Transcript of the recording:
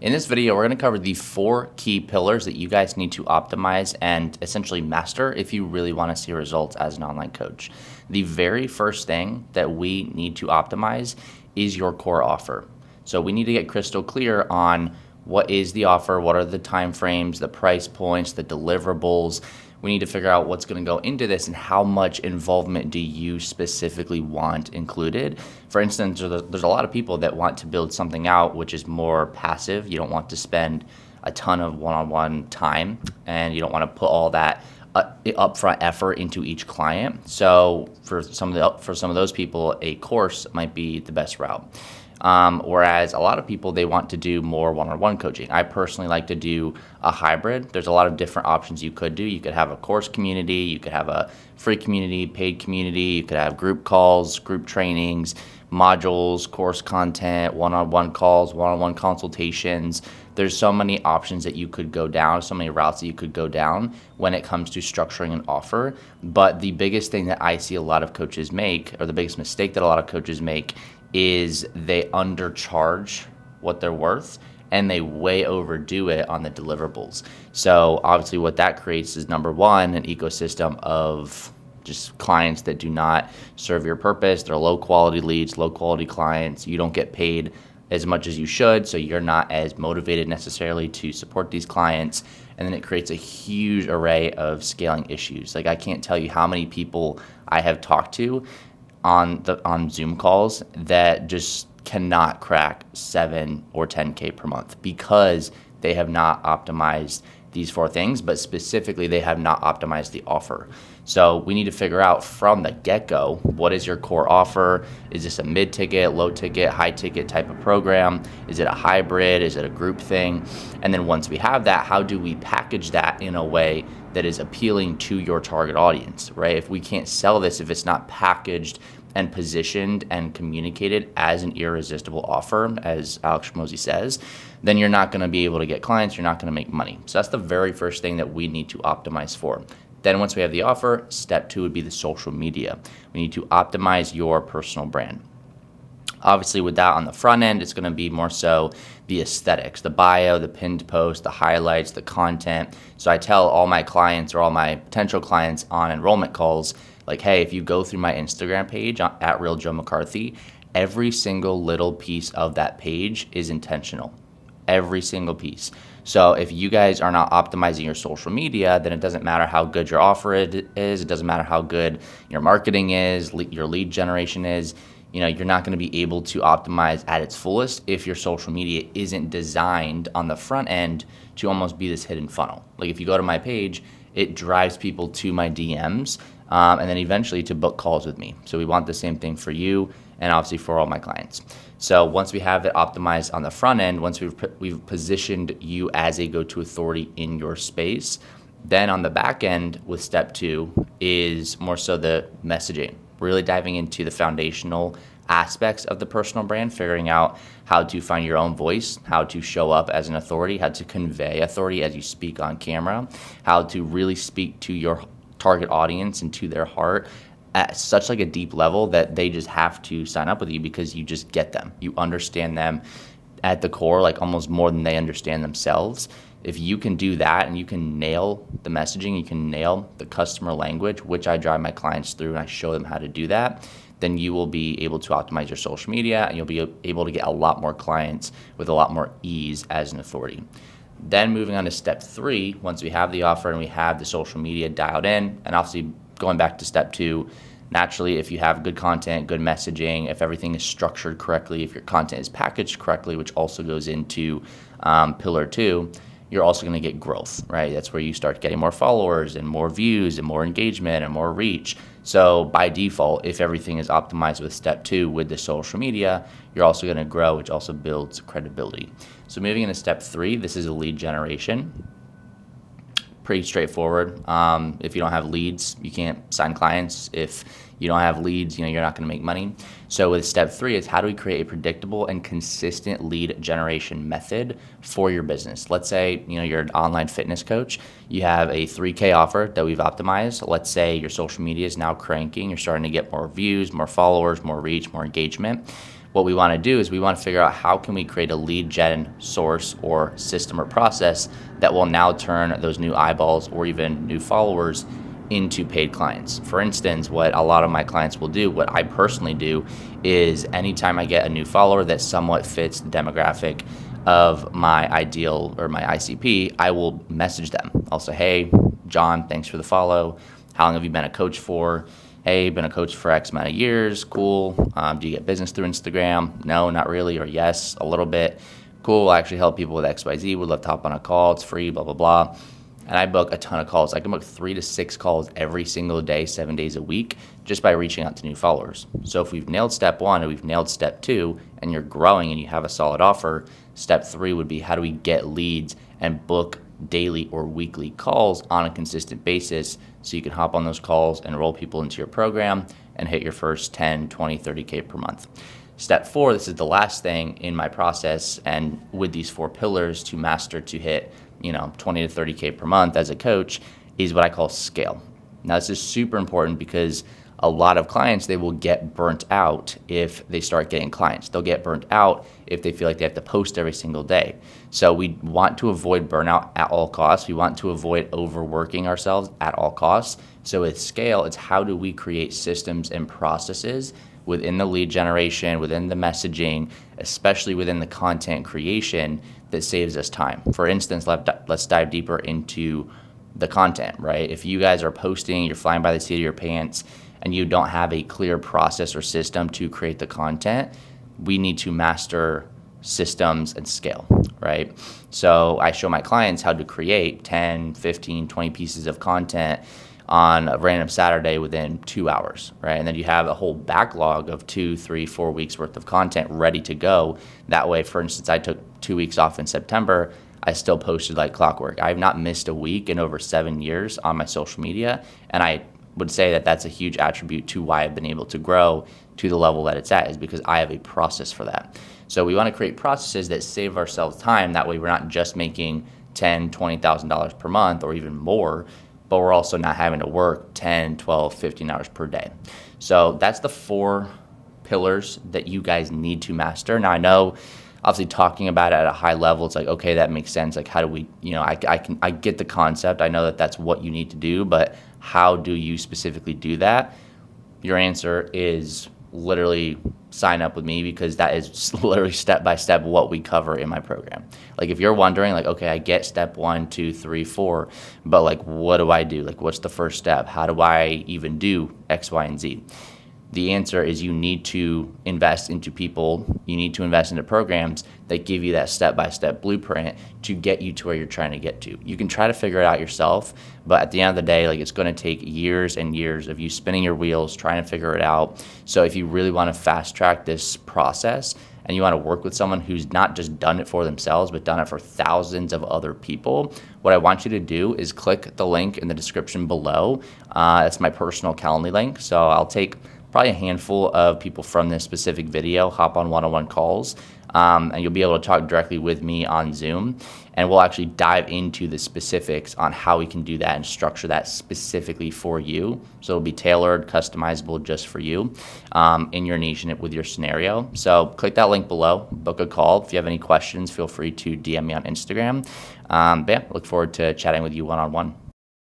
In this video, we're going to cover the 4 key pillars that you guys need to optimize and essentially master if you really want to see results as an online coach. The very first thing that we need to optimize is your core offer. So we need to get crystal clear on what is the offer, what are the time frames, the price points, the deliverables. We need to figure out what's going to go into this and how much involvement do you specifically want included. For instance, there's a lot of people that want to build something out which is more passive. You don't want to spend a ton of one-on-one time, and you don't want to put all that upfront effort into each client. So for some of those people, a course might be the best route. Whereas a lot of people, they want to do more one-on-one coaching. I personally like to do a hybrid. There's a lot of different options you could do. You could have a course community, you could have a free community, paid community, you could have group calls, group trainings, modules, course content, one-on-one calls, one-on-one consultations. There's so many options that you could go down, so many routes that you could go down when it comes to structuring an offer. But the biggest thing that I see a lot of coaches make, or the biggest mistake that a lot of coaches make, is they undercharge what they're worth and they way overdo it on the deliverables. So obviously what that creates is, number one, an ecosystem of just clients that do not serve your purpose. They're low quality leads, low quality clients. You don't get paid as much as you should, so you're not as motivated necessarily to support these clients. And then it creates a huge array of scaling issues. Like, I can't tell you how many people I have talked to on Zoom calls that just cannot crack 7 or 10K per month because they have not optimized these 4 things, but specifically they have not optimized the offer. So we need to figure out from the get-go, what is your core offer? Is this a mid-ticket, low-ticket, high-ticket type of program? Is it a hybrid? Is it a group thing? And then once we have that, how do we package that in a way that is appealing to your target audience, right? If we can't sell this, if it's not packaged and positioned and communicated as an irresistible offer, as Alex Hormozi says, then you're not going to be able to get clients, you're not going to make money. So that's the very first thing that we need to optimize for. Then once we have the offer, step 2 would be the social media. We need to optimize your personal brand. Obviously, with that on the front end, it's going to be more so the aesthetics, the bio, the pinned post, the highlights, the content. So I tell all my clients, or all my potential clients on enrollment calls, like, hey, if you go through my Instagram page at Real Joe McCarthy, every single little piece of that page is intentional. Every single piece. So if you guys are not optimizing your social media, then it doesn't matter how good your offer is. It doesn't matter how good your marketing is, your lead generation is. You're not going to be able to optimize at its fullest if your social media isn't designed on the front end to almost be this hidden funnel. Like, if you go to my page, it drives people to my DMs and then eventually to book calls with me. So we want the same thing for you and obviously for all my clients. So once we have it optimized on the front end, once we've positioned you as a go-to authority in your space, then on the back end with step 2 is more so the messaging, really diving into the foundational aspects of the personal brand, figuring out how to find your own voice, how to show up as an authority, how to convey authority as you speak on camera, how to really speak to your target audience and to their heart at such like a deep level that they just have to sign up with you because you just get them. You understand them at the core, like almost more than they understand themselves. If you can do that and you can nail the messaging, you can nail the customer language, which I drive my clients through and I show them how to do that, then you will be able to optimize your social media and you'll be able to get a lot more clients with a lot more ease as an authority. Then moving on to step 3, once we have the offer and we have the social media dialed in, and obviously going back to step 2, naturally, if you have good content, good messaging, if everything is structured correctly, if your content is packaged correctly, which also goes into pillar 2, you're also going to get growth, right? That's where you start getting more followers and more views and more engagement and more reach. So by default, if everything is optimized with step 2 with the social media, you're also going to grow, which also builds credibility. So moving into step 3, this is a lead generation. Pretty straightforward. If you don't have leads, you can't sign clients. If you don't have leads, you're not going to make money. So with step 3, it's how do we create a predictable and consistent lead generation method for your business? Let's say, you're an online fitness coach. You have a 3K offer that we've optimized. Let's say your social media is now cranking. You're starting to get more views, more followers, more reach, more engagement. What we want to do is we want to figure out how can we create a lead gen source or system or process that will now turn those new eyeballs or even new followers into paid clients. For instance, what a lot of my clients will do, what I personally do, is anytime I get a new follower that somewhat fits the demographic of my ideal or my ICP, I will message them. I'll say, hey, John, thanks for the follow. How long have you been a coach for? Hey, been a coach for X amount of years. Cool. Do you get business through Instagram? No, not really. Or yes, a little bit. Cool. I actually help people with XYZ. Would love to hop on a call. It's free, blah, blah, blah. And I book a ton of calls. I can book 3 to 6 calls every single day, 7 days a week, just by reaching out to new followers. So if we've nailed step 1 and we've nailed step 2 and you're growing and you have a solid offer, step 3 would be how do we get leads and book daily or weekly calls on a consistent basis so you can hop on those calls, enroll people into your program, and hit your first 10, 20, 30K per month. Step 4, this is the last thing in my process, and with these 4 pillars to master to hit 20 to 30K per month as a coach, is what I call scale. Now, this is super important because a lot of clients, they will get burnt out if they start getting clients. They'll get burnt out if they feel like they have to post every single day. So we want to avoid burnout at all costs. We want to avoid overworking ourselves at all costs. So with scale, it's how do we create systems and processes within the lead generation, within the messaging, especially within the content creation that saves us time. For instance, let's dive deeper into the content, right? If you guys are posting, you're flying by the seat of your pants, and you don't have a clear process or system to create the content, we need to master systems and scale, right? So I show my clients how to create 10, 15, 20 pieces of content on a random Saturday within 2 hours, right? And then you have a whole backlog of 2, 3, 4 weeks worth of content ready to go. That way, for instance, I took 2 weeks off in September. I still posted like clockwork. I have not missed a week in over 7 years on my social media, and I would say that that's a huge attribute to why I've been able to grow to the level that it's at, is because I have a process for that. So we want to create processes that save ourselves time. That way we're not just making $10,000, $20,000 per month or even more, but we're also not having to work 10, 12, 15 hours per day. So that's the 4 pillars that you guys need to master. Now I know obviously talking about it at a high level, it's like, okay, that makes sense. Like how do we, I get the concept. I know that that's what you need to do, but how do you specifically do that? Your answer is literally sign up with me, because that is literally step by step what we cover in my program. Like if you're wondering like, okay, I get step 1, 2, 3, 4, but like, what do I do? Like, what's the first step? How do I even do X, Y, and Z? The answer is you need to invest into people. You need to invest into programs that give you that step-by-step blueprint to get you to where you're trying to get to. You can try to figure it out yourself, but at the end of the day, like it's going to take years and years of you spinning your wheels trying to figure it out. So if you really want to fast track this process and you want to work with someone who's not just done it for themselves, but done it for thousands of other people, what I want you to do is click the link in the description below. It's my personal Calendly link. So I'll take probably a handful of people from this specific video, hop on one-on-one calls, and you'll be able to talk directly with me on Zoom, and we'll actually dive into the specifics on how we can do that and structure that specifically for you. So it'll be tailored, customizable just for you in your niche and with your scenario. So click that link below, book a call. If you have any questions, feel free to DM me on Instagram. But yeah, look forward to chatting with you one-on-one.